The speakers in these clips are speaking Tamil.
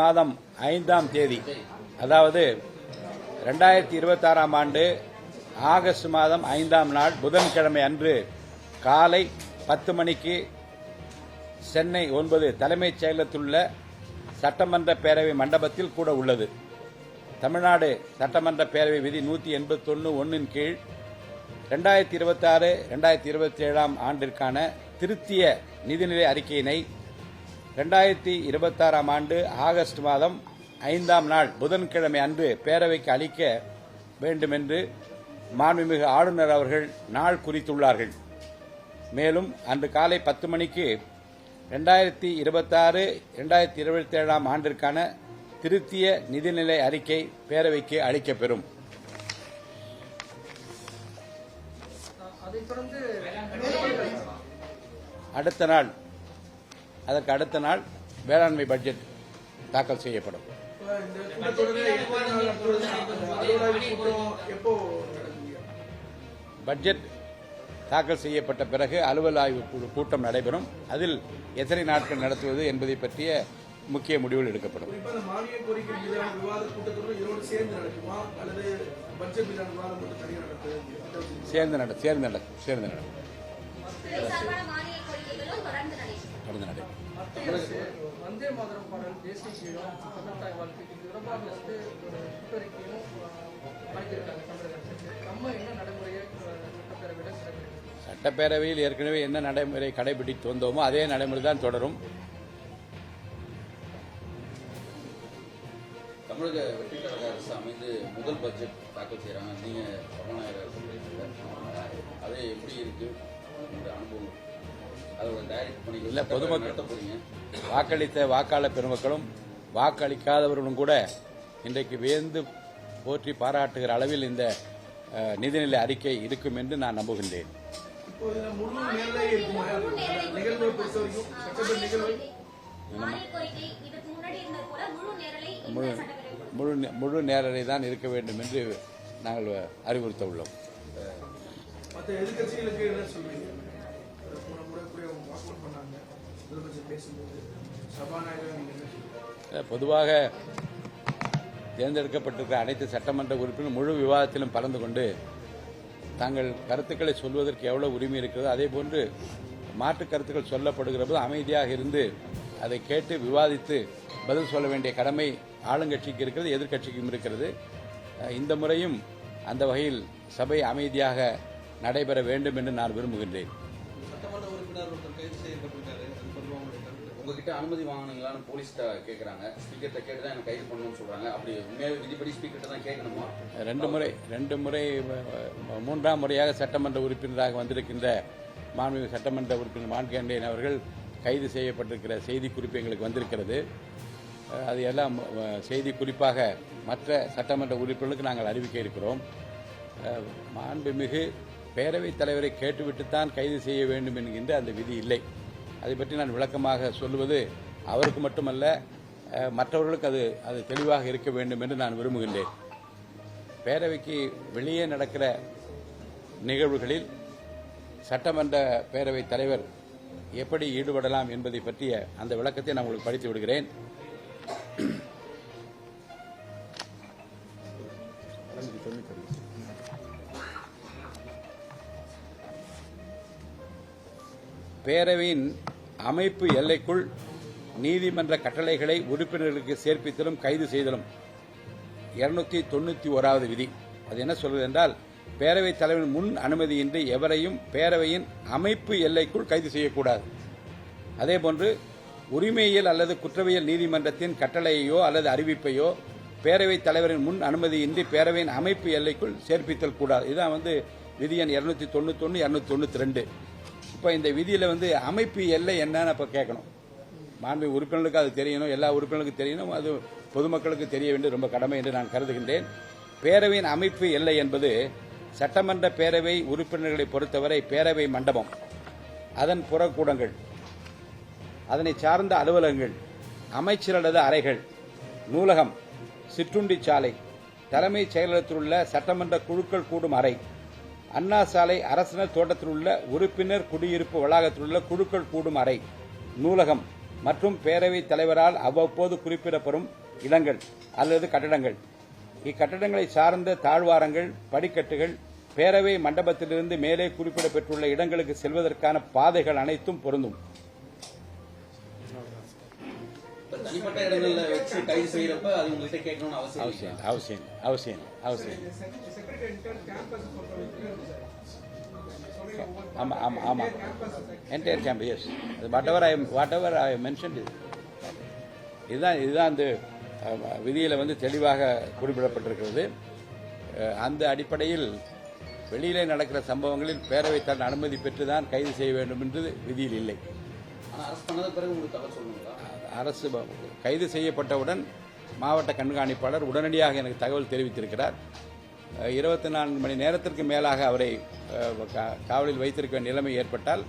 மாதம் 5ஆம் தேதி, அதாவது 2026ஆம் ஆண்டு ஆகஸ்ட் மாதம் 5ஆம் நாள் புதன்கிழமை அன்று காலை 10 மணிக்கு சென்னை 9 தலைமைச் செயலகத்தில் உள்ள சட்டமன்ற பேரவை மண்டபத்தில் கூட உள்ளது. தமிழ்நாடு சட்டமன்ற பேரவை விதி 181(1) கீழ் 2026-2027 ஆண்டிற்கான திருத்திய நிதிநிலை அறிக்கையினை 2026ஆம் ஆண்டு ஆகஸ்ட் மாதம் 5ஆம் நாள் புதன்கிழமை அன்று பேரவைக்கு அளிக்க வேண்டும் என்று மாண்புமிகு ஆளுநர் அவர்கள் நாள் குறித்துள்ளார்கள். மேலும் அன்று காலை 10 மணிக்கு 2026-2027 ஆண்டிற்கான திருத்திய நிதிநிலை அறிக்கை பேரவைக்கு அளிக்கப்பெறும். அதற்கு அடுத்த நாள் வேளாண்மை பட்ஜெட் தாக்கல் செய்யப்படும். பட்ஜெட் தாக்கல் செய்யப்பட்ட பிறகு அலுவல் ஆய்வு கூட்டம் நடைபெறும். அதில் எத்தனை நாட்கள் நடத்துவது என்பதை பற்றிய முக்கிய முடிவுகள் எடுக்கப்படும். சேர்ந்து நடக்கும். வந்தே மாதரம் பாடல் தேசிய கீழம் தமிழ்தாய் வாழ்க்கை இது தொடர்பாக கூட்டறிக்கையும் அளித்திருக்காங்க தமிழகத்துக்கு. நம்ம என்ன நடைமுறையை சட்டப்பேரவையில் ஏற்கனவே என்ன நடைமுறை கடைபிடித்து வந்தோமோ அதே நடைமுறை தான் தொடரும். தமிழக வெற்றிக்கழக அரசு அமைந்து முதல் பட்ஜெட் தாக்கல் செய்யறாங்க. நீங்க சபாநாயகர் சொல்றீங்க, அது எப்படி இருக்கு அனுபவம்? இல்ல, பொதுமக்கள் வாக்களித்த வாக்காளர் பெருமக்களும் வாக்களிக்காதவர்களும் கூட இன்றைக்கு வியந்து போற்றி பாராட்டுகிற அளவில் இந்த நிதிநிலை அறிக்கை இருக்கும் என்று நான் நம்புகின்றேன். முழு நேரலை தான் இருக்க வேண்டும் என்று நாங்கள் அறிவுறுத்த உள்ளோம். பொதுவாக தேர்ந்தெடுக்கப்பட்டிருக்கிற அனைத்து சட்டமன்ற உறுப்பினரும் முழு விவாதத்திலும் கலந்து கொண்டு தங்கள் கருத்துக்களை சொல்வதற்கு எவ்வளவு உரிமை இருக்கிறதோ அதே போன்று மாற்று கருத்துக்கள் சொல்லப்படுகிற போது அமைதியாக இருந்து அதை கேட்டு விவாதித்து பதில் சொல்ல வேண்டிய கடமை ஆளுங்கட்சிக்கு இருக்கிறது, எதிர்க்கட்சிக்கும் இருக்கிறது. இந்த முறையும் அந்த வகையில் சபை அமைதியாக நடைபெற வேண்டும் என்று நான் விரும்புகின்றேன். உங்ககிட்ட அனுமதி வாங்கினீங்களான்னு போலீஸ்கிட்ட கேட்கறாங்க. ஸ்பீக்கர்கிட்ட கேட்டு தான் எனக்கு கைது பண்ணணும்னு சொல்றாங்க. அப்படி உண்மையாக விதிப்படி ஸ்பீக்கர்கிட்ட தான் கேட்கணுமா? ரெண்டு முறை 3ஆம் முறையாக சட்டமன்ற உறுப்பினராக வந்திருக்கின்ற மாண்புமிகு சட்டமன்ற உறுப்பினர் மான்கேண்டியன் அவர்கள் கைது செய்யப்பட்டிருக்கிற செய்தி குறிப்பு எங்களுக்கு வந்திருக்கிறது. அது எல்லாம் செய்தி குறிப்பாக மற்ற சட்டமன்ற உறுப்பினர்களுக்கு நாங்கள் அறிவிக்க இருக்கிறோம். மாண்புமிகு பேரவைத் தலைவரை கேட்டுவிட்டுத்தான் கைது செய்ய வேண்டும் என்கின்ற அந்த விதி இல்லை. அதை பற்றி நான் விளக்கமாக சொல்லுவது அவருக்கு மட்டுமல்ல, மற்றவர்களுக்கு அது தெளிவாக இருக்க வேண்டும் என்று நான் விரும்புகின்றேன். பேரவைக்கு வெளியே நடக்கிற நிகழ்வுகளில் சட்டமன்ற பேரவைத் தலைவர் எப்படி ஈடுபடலாம் என்பதை பற்றிய அந்த விளக்கத்தை நான் உங்களுக்கு படித்து விடுகிறேன். பேரவையின் அமைப்பு எல்லைக்குள் நீதிமன்ற கட்டளைகளை உறுப்பினர்களுக்கு சேர்ப்பித்தலும் கைது செய்தலும் 291வது விதி. அது என்ன சொல்வது என்றால், பேரவைத் தலைவரின் முன் அனுமதியின்றி எவரையும் பேரவையின் அமைப்பு எல்லைக்குள் கைது செய்யக்கூடாது. அதேபோன்று உரிமையியல் அல்லது குற்றவியல் நீதிமன்றத்தின் கட்டளையோ அல்லது அறிவிப்பையோ பேரவைத் தலைவரின் முன் அனுமதியின்றி பேரவையின் அமைப்பு எல்லைக்குள் சேர்ப்பித்தல் கூடாது. இதுதான் விதி எண் 291, 292. இப்போ இந்த விதியில் அமைப்பு எல்லை என்னன்னு அப்போ கேட்கணும். மாண்பு உறுப்பினர்களுக்கு அது தெரியணும், எல்லா உறுப்பினர்களுக்கும் தெரியணும், அது பொதுமக்களுக்கு தெரிய வேண்டிய ரொம்ப கடமை என்று நான் கருதுகின்றேன். பேரவையின் அமைப்பு எல்லை என்பது சட்டமன்ற பேரவை உறுப்பினர்களை பொறுத்தவரை பேரவை மண்டபம், அதன் புறக்கூடங்கள், அதனை சார்ந்த அலுவலகங்கள், அமைச்சர் அல்லது அறைகள், நூலகம், சிற்றுண்டி சாலை, தலைமைச் செயலகத்தில் உள்ள சட்டமன்ற குழுக்கள் கூடும் அறை, அண்ணா சாலை அரசினர் தோட்டத்தில் உள்ள உறுப்பினர் குடியிருப்பு வளாகத்தில் உள்ள குழுக்கள் கூடும் அறை, நூலகம், மற்றும் பேரவைத் தலைவரால் அவ்வப்போது குறிப்பிடப்படும் இடங்கள் அல்லது கட்டடங்கள், இக்கட்டடங்களை சார்ந்த தாழ்வாரங்கள், படிக்கட்டுகள், பேரவை மண்டபத்திலிருந்து மேலே குறிப்பிடப்பட்டுள்ள இடங்களுக்கு செல்வதற்கான பாதைகள் அனைத்தும் பொருந்தும். தனிப்பட்ட இடங்கள்ல வச்சு கைது செய்யறப்ப அது உங்கள்கிட்ட கேட்கணும்னு அவசியம். ஆமா entire campus, yes. Whatever I mentioned இதுதான் அந்த விதியில் தெளிவாக குறிப்பிடப்பட்டிருக்கிறது. அந்த அடிப்படையில் வெளியிலே நடக்கிற சம்பவங்களில் பேரவைத் தலைவர் அனுமதி பெற்றுதான் கைது செய்ய வேண்டும் என்று விதியில் இல்லை. அரசு கைது செய்யப்பட்டவுடன் மாவட்ட கண்காணிப்பாளர் உடனடியாக எனக்கு தகவல் தெரிவித்திருக்கிறார். 24 மணி நேரத்திற்கு மேலாக அவரை காவலில் வைத்திருக்க நிலைமை ஏற்பட்டால்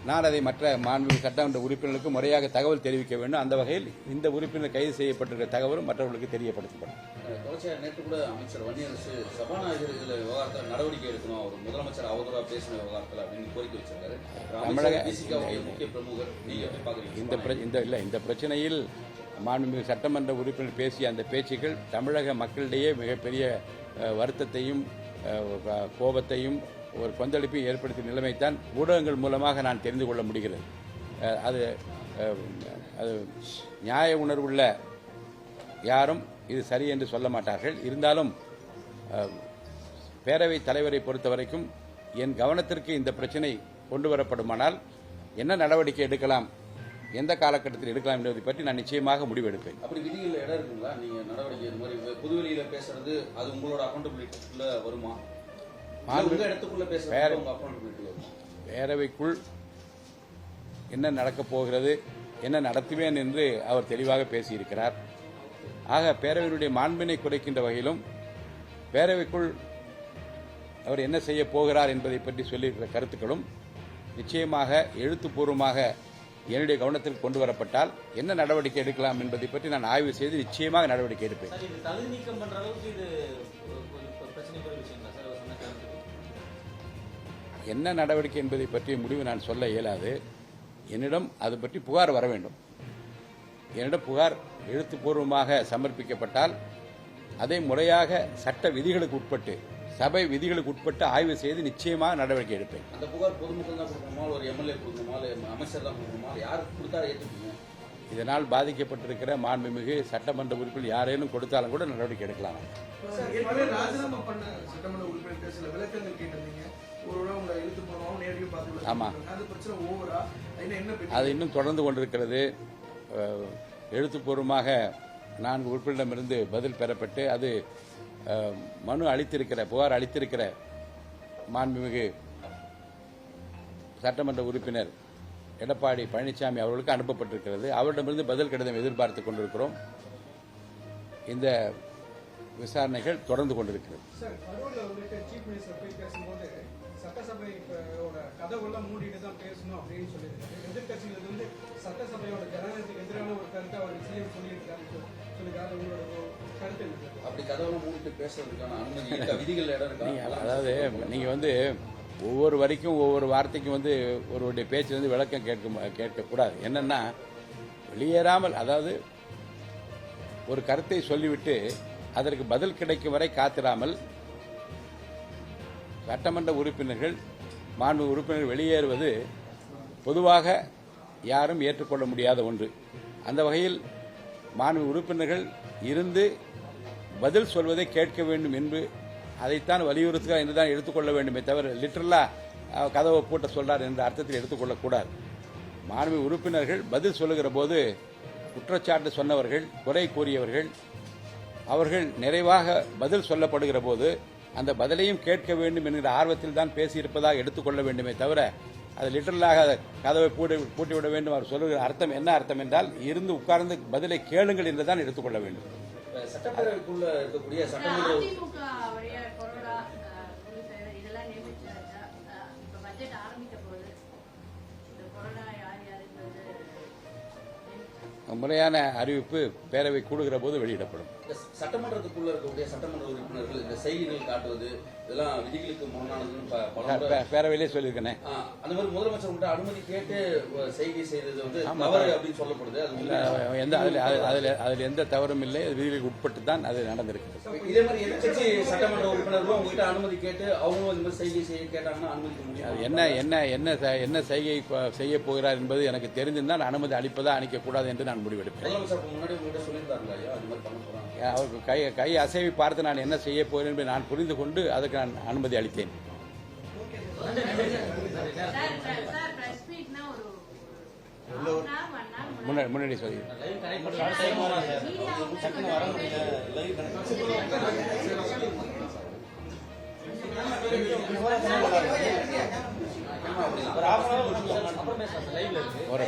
நான் அதை மற்ற மாண்புமிகு சட்டமன்ற உறுப்பினர்களுக்கு முறையாக தகவல் தெரிவிக்க வேண்டும். அந்த வகையில் இந்த உறுப்பினர் கைது செய்யப்பட்டிருக்கிற தகவலும் மற்றவர்களுக்கு தெரியப்படுத்தப்படும். நேற்று கூட அமைச்சர் வன்னியரசு சபாநாயகர் இதில் விவகாரத்தில் நடவடிக்கை எடுக்கணும், அவர் முதலமைச்சர் அவதூறாக பேசின விவகாரத்தில் அப்படின்னு கோரிக்கை வச்சிருக்காரு. முக்கிய பிரமுகர், நீங்க எப்படி பாக்குறீங்க? இந்த பிரச்சனையில் மாண்புமிகு சட்டமன்ற உறுப்பினர் பேசிய அந்த பேச்சுக்கள் தமிழக மக்களிடையே மிகப்பெரிய வருத்தத்தையும் கோபத்தையும் ஒரு கொந்தளிப்பையும் ஏற்படுத்திய நிலைமைத்தான் ஊடகங்கள் மூலமாக நான் தெரிந்து கொள்ள முடிகிறது. அது நியாய உணர்வுள்ள யாரும் இது சரி என்று சொல்ல மாட்டார்கள். இருந்தாலும் பேரவைத் தலைவரை பொறுத்தவரைக்கும் என் கவனத்திற்கு இந்த பிரச்சனை கொண்டு வரப்படுமானால் என்ன நடவடிக்கை எடுக்கலாம், எந்த காலகட்டத்தில் எடுக்கலாம் என்பதை பற்றி நான் நிச்சயமாக முடிவெடுப்பேன். அப்படி விதிகளில் இடம் இருக்குங்களா? நீங்க நடவடிக்கை இந்த மாதிரி பொதுவெளியில பேசுறது அது உங்களோட அக்கௌண்டபிலிட்டிக்குள்ள வருமா? பேரவைக்குள் என்ன நடக்கப் போகிறது, என்ன நடத்துவேன் என்று அவர் தெளிவாக பேசியிருக்கிறார். ஆக பேரவையினுடைய மாண்பினை குறைக்கின்ற வகையிலும் பேரவைக்குள் அவர் என்ன செய்ய போகிறார் என்பதை பற்றி சொல்லியிருக்கிற கருத்துக்களும் நிச்சயமாக எழுத்துப்பூர்வமாக என்னுடைய கவனத்தில் கொண்டு வரப்பட்டால் என்ன நடவடிக்கை எடுக்கலாம் என்பதை பற்றி நான் ஆய்வு செய்து நிச்சயமாக நடவடிக்கை எடுப்பேன். என்ன நடவடிக்கை என்பதை பற்றிய முடிவு நான் சொல்ல இயலாது. என்னிடம் அது பற்றி புகார் வர வேண்டும். என்னிடம் புகார் எழுத்துப்பூர்வமாக சமர்ப்பிக்கப்பட்டால் அதை முறையாக சட்ட விதிகளுக்கு உட்பட்டு, சபை விதிகளுக்கு உட்பட்டு ஆய்வு செய்து நிச்சயமாக நடவடிக்கை எடுப்பேன். அந்த புகார் பொதுமக்கள் தான் கொடுக்கணுமா, ஒரு எம்எல்ஏ கொடுக்கணுமா, அமைச்சர் தான் கொடுக்கணுமா, யார் கொடுத்தா ஏற்றுக்கணும்? இதனால் பாதிக்கப்பட்டிருக்கிற மாண்புமிகு சட்டமன்ற உறுப்பினர் யாரேனும் கொடுத்தாலும் கூட நடவடிக்கை எடுக்கலாம். ஆமா, அது இன்னும் தொடர்ந்து கொண்டிருக்கிறது. எழுத்துப்பூர்வமாக 4 உறுப்பினரிடமிருந்து பதில் பெறப்பட்டு அது மனு அளித்திருக்கிற, புகார் அளித்திருக்கிற மாண்புமிகு சட்டமன்ற உறுப்பினர் எடப்பாடி பழனிசாமி அவர்களுக்கு அனுப்பப்பட்டிருக்கிறது. அவரிடமிருந்து பதில் கடிதம் எதிர்பார்த்துக் கொண்டிருக்கிறோம். இந்த விசாரணைகள் தொடர்ந்து கொண்டிருக்கிறது. சட்டசபையோட கதவுலாம் மூடிட்டு தான் பேசணும் அப்படின்னு சொல்லியிருக்காரு. எதிர்கட்சியிலிருந்து சட்டசபையோட ஜனநாயகத்துக்கு எதிரான ஒரு கருத்தை அவர் சிஎம் சொல்லியிருக்காரு. உங்களோட கருத்து என்ன? அப்படி கதவுலாம் மூடிட்டு பேசுறதுக்கான அனுமதி விதிகள் இடம் இருக்கா? அதாவது நீங்க ஒவ்வொரு வரைக்கும் ஒவ்வொரு வார்த்தைக்கும் ஒருவருடைய பேச்சு விளக்கம் கேட்கக்கூடாது. என்னன்னா வெளியேறாமல், அதாவது ஒரு கருத்தை சொல்லிவிட்டு அதற்கு பதில் கிடைக்கும் வரை காத்திராமல் சட்டமன்ற உறுப்பினர்கள், மாண்பு உறுப்பினர்கள் வெளியேறுவது பொதுவாக யாரும் ஏற்றுக்கொள்ள முடியாத ஒன்று. அந்த வகையில் மாண்பு உறுப்பினர்கள் இருந்து பதில் சொல்வதை கேட்க வேண்டும் என்று அதைத்தான் வலியுறுத்துகிறார் என்றுதான் எடுத்துக்கொள்ள வேண்டுமே தவிர லிட்டரலா கதவை பூட்ட சொல்றார் என்ற அர்த்தத்தில் எடுத்துக்கொள்ளக்கூடாது. மாண்பு உறுப்பினர்கள் பதில் சொல்லுகிற போது குற்றச்சாட்டு சொன்னவர்கள், குறை கூறியவர்கள், அவர்கள் நிறைவாக பதில் சொல்லப்படுகிற போது அந்த பதிலையும் கேட்க வேண்டும் என்கிற ஆர்வத்தில் தான் பேசியிருப்பதாக எடுத்துக்கொள்ள வேண்டுமே தவிர அது லிட்டரலாக கதவை பூட்டிவிட வேண்டும். அவர் சொல்லுகிற அர்த்தம் என்ன அர்த்தம் என்றால் இருந்து உட்கார்ந்து பதிலை கேளுங்கள் என்றுதான் எடுத்துக்கொள்ள வேண்டும். சட்டப்பேரவைக்குள்ள இருக்கக்கூடிய சட்டமன்ற முறையான அறிவிப்பு பேரவை கூடுகிற போது வெளியிடப்படும். இந்த சட்டமன்றத்துக்குள்ள இருக்கக்கூடிய சட்டமன்ற உறுப்பினர்கள் இந்த செய்திகள் காட்டுவது இதெல்லாம் விதிகளுக்கு முரணானதுன்னு பல முறை பேரவையிலே சொல்லியிருக்கேனே. அந்த மாதிரி முதலமைச்சர் கிட்ட அனுமதி கேட்டு செய்கை செய்யறது வந்து தவறு அப்படின்னு சொல்லப்படுது. அது அதில் எந்த தவறும் இல்லை. அது விதிகளுக்கு உட்பட்டு தான் அது நடந்திருக்கு. இதே மாதிரி எதிர்க்கட்சி சட்டமன்ற உறுப்பினர்களும் உங்ககிட்ட அனுமதி கேட்டு அவங்களும் இந்த மாதிரி செய்கை செய்ய கேட்டாங்கன்னா அனுமதிக்க முடியும். அது என்ன செய்கை செய்ய போகிறார் என்பது எனக்கு தெரிந்திருந்தால் அனுமதி அளிப்பதா அளிக்கக்கூடாது என்று நான் முடிவெடுப்பேன். முதலமைச்சர் முன்னாடி உங்ககிட்ட சொல்லியிருந்தாருங்க ஐயா அது மாதிரி பண்ண போறாங்க. அவருக்கு கை அசைவை பார்த்து நான் என்ன செய்ய போகிறேன் என்பதை நான் புரிந்து கொண்டு அதுக்கு நான் அனுமதி அளித்தேன். முன்னாடி சொல்லி ஒரு